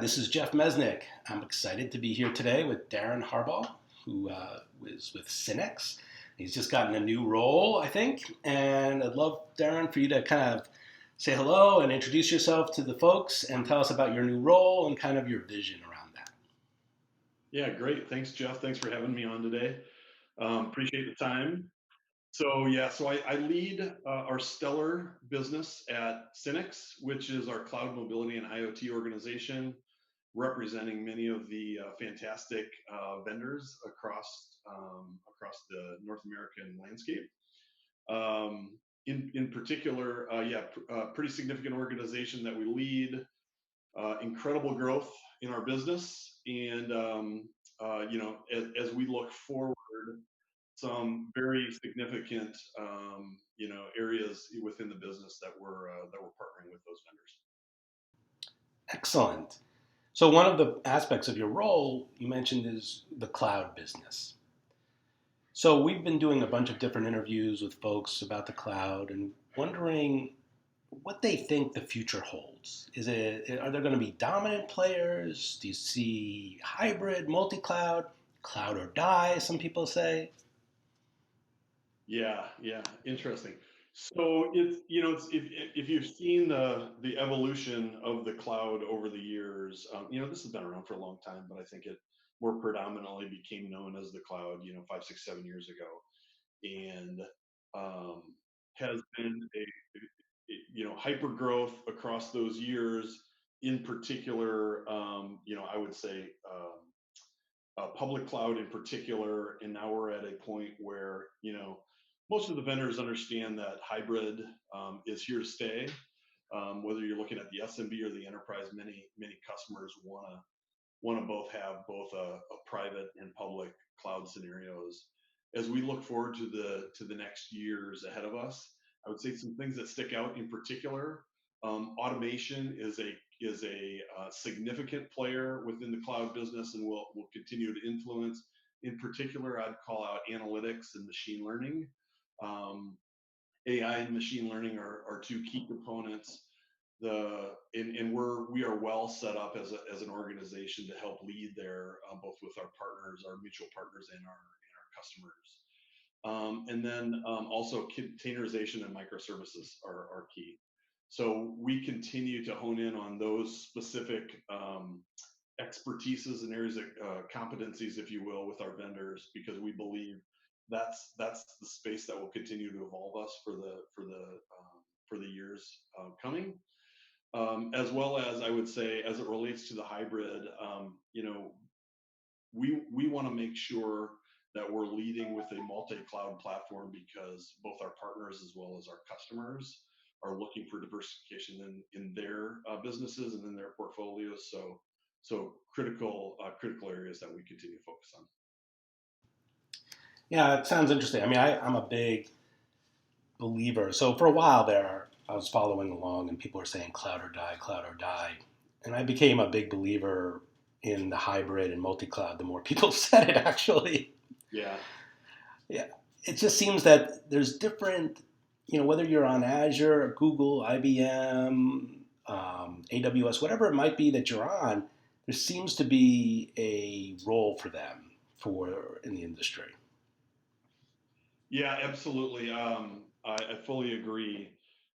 this is Jeff Mesnick. I'm excited to be here today with Darren Harbaugh, who is with Cinex. He's just gotten a new role, I think, and I'd love, Darren, for you to kind of say hello and introduce yourself to the folks and tell us about your new role and kind of your vision around that. Yeah, great. Thanks, Jeff. Thanks for having me on today. Appreciate the time. So I lead our Stellar business at Cinex, which is our cloud mobility and IoT organization, representing many of the fantastic vendors across the North American landscape. In particular, pretty significant organization that we lead, incredible growth in our business, and as we look forward, some very significant areas within the business that we're partnering with those vendors. Excellent. So one of the aspects of your role you mentioned is the cloud business. So we've been doing a bunch of different interviews with folks about the cloud and wondering what they think the future holds. Are there going to be dominant players? Do you see hybrid, multi-cloud, cloud or die, some people say? Yeah, interesting. So if you've seen the evolution of the cloud over the years, this has been around for a long time, but I think it more predominantly became known as the cloud, 5, 6, 7 years ago, and um, has been a hyper growth across those years. In particular, I would say public cloud in particular, and now we're at a point where most of the vendors understand that hybrid is here to stay. Whether you're looking at the SMB or the enterprise, many customers want to both have both a private and public cloud scenarios. As we look forward to the next years ahead of us, I would say some things that stick out in particular. Automation is a significant player within the cloud business and will continue to influence. In particular, I'd call out analytics and machine learning. Um, AI and machine learning are two key components. We are well set up as an organization to help lead there, both with our partners, our mutual partners, and our customers. And then also containerization and microservices are key. So we continue to hone in on those specific expertises and areas of competencies, if you will, with our vendors, because we believe that's the space that will continue to evolve us for the years coming. As well as I would say, as it relates to the hybrid, we want to make sure that we're leading with a multi-cloud platform, because both our partners as well as our customers are looking for diversification in their businesses and in their portfolios. So critical areas that we continue to focus on. Yeah, it sounds interesting. I mean, I'm a big believer. So for a while there, I was following along and people were saying cloud or die, cloud or die. And I became a big believer in the hybrid and multi-cloud the more people said it, actually. Yeah. Yeah. It just seems that there's different, whether you're on Azure, Google, IBM, AWS, whatever it might be that you're on, there seems to be a role for them in the industry. Yeah, absolutely. I fully agree.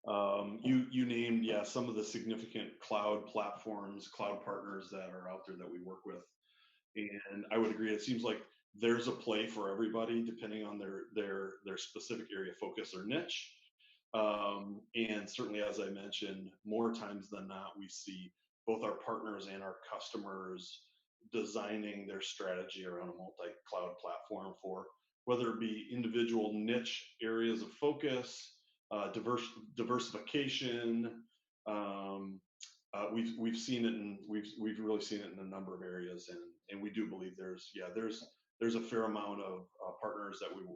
You named, some of the significant cloud platforms, cloud partners that are out there that we work with, and I would agree. It seems like there's a play for everybody depending on their specific area of focus or niche. And certainly, as I mentioned, more times than not, we see both our partners and our customers designing their strategy around a multi-cloud platform for whether it be individual niche areas of focus, diversification. Um, we've seen it, and we've really seen it in a number of areas, and we do believe there's a fair amount of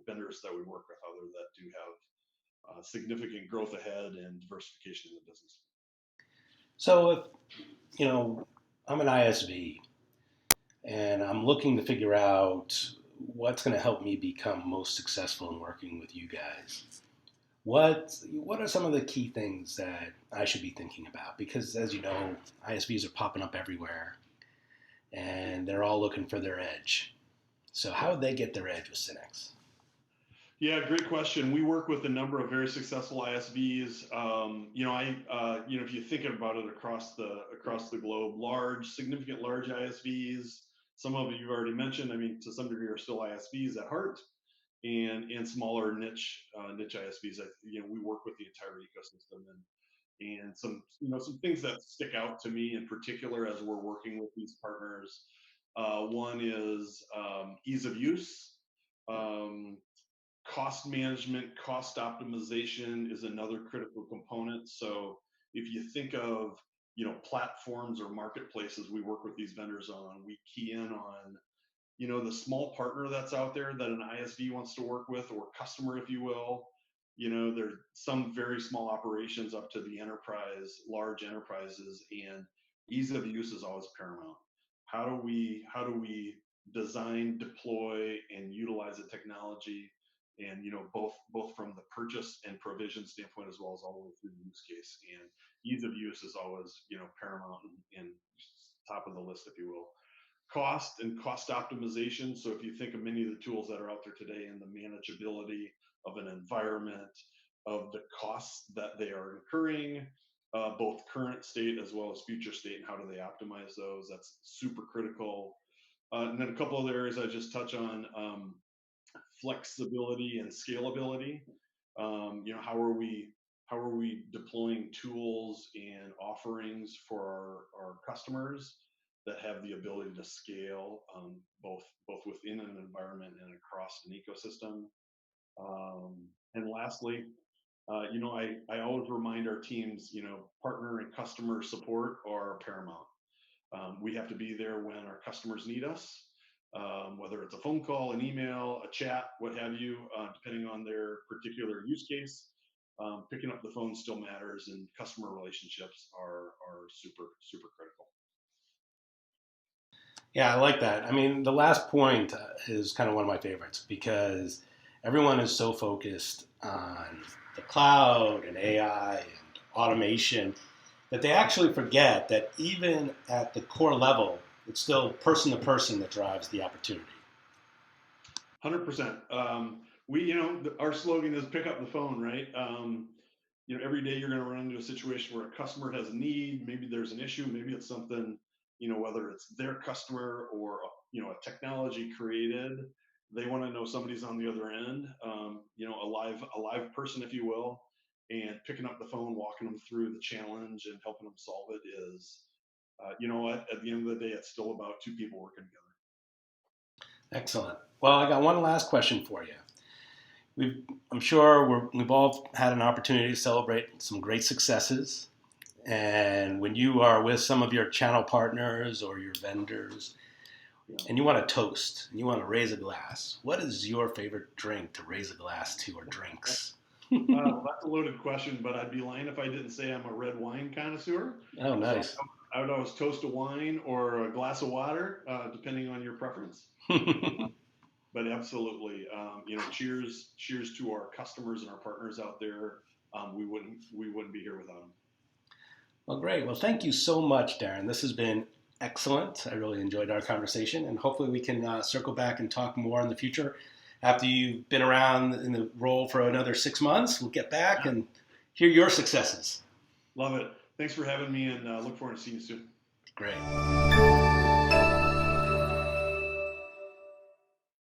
vendors that we work with out there that do have significant growth ahead and diversification in the business. So if, I'm an ISV and I'm looking to figure out what's going to help me become most successful in working with you guys, what are some of the key things that I should be thinking about? Because as you know, ISVs are popping up everywhere. and they're all looking for their edge. So how would they get their edge with Synex? Yeah, great question. We work with a number of very successful ISVs. If you think about it across the globe, significant large ISVs. Some of it you've already mentioned. I mean, to some degree, are still ISVs at heart, and smaller niche ISVs. We work with the entire ecosystem, and some things that stick out to me in particular as we're working with these partners. One is ease of use. Um, Cost management, cost optimization is another critical component. So if you think of platforms or marketplaces we work with these vendors on, we key in on the small partner that's out there that an ISV wants to work with, or customer, if you will. There's some very small operations up to the large enterprises, and ease of use is always paramount. How do we design, deploy, and utilize the technology, and both from the purchase and provision standpoint, as well as all the way through the use case. And ease of use is always paramount and top of the list, if you will. Cost and cost optimization. So if you think of many of the tools that are out there today, and the manageability of an environment, of the costs that they are incurring, both current state as well as future state, and how do they optimize those, that's super critical. And then a couple other areas I just touch on: flexibility and scalability. How are we deploying tools and offerings for our customers that have the ability to scale, both within an environment and across an ecosystem. And lastly, I always remind our teams, partner and customer support are paramount. We have to be there when our customers need us, whether it's a phone call, an email, a chat, what have you, depending on their particular use case. Picking up the phone still matters, and customer relationships are super, super critical. Yeah, I like that. I mean, the last point is kind of one of my favorites because everyone is so focused on the cloud and AI and automation that they actually forget that even at the core level, it's still person to person that drives the opportunity. 100%. Our slogan is pick up the phone, right? Every day you're going to run into a situation where a customer has a need. Maybe there's an issue. Maybe it's something, whether it's their customer or a technology created. They want to know somebody's on the other end, a live person, if you will. And picking up the phone, walking them through the challenge, and helping them solve it is, at the end of the day, it's still about two people working together. Excellent. Well, I got one last question for you. I'm sure we've all had an opportunity to celebrate some great successes. And when you are with some of your channel partners or your vendors, and you want to toast, and you want to raise a glass, what is your favorite drink to raise a glass to, or drinks? That's a loaded question, but I'd be lying if I didn't say I'm a red wine connoisseur. Oh, nice. So I would always toast a wine or a glass of water, depending on your preference. But absolutely, cheers to our customers and our partners out there. We wouldn't be here without them. Well, great. Well, thank you so much, Darren. This has been excellent. I really enjoyed our conversation, and hopefully we can circle back and talk more in the future. After you've been around in the role for another 6 months, we'll get back and hear your successes. Love it. Thanks for having me, and look forward to seeing you soon. Great.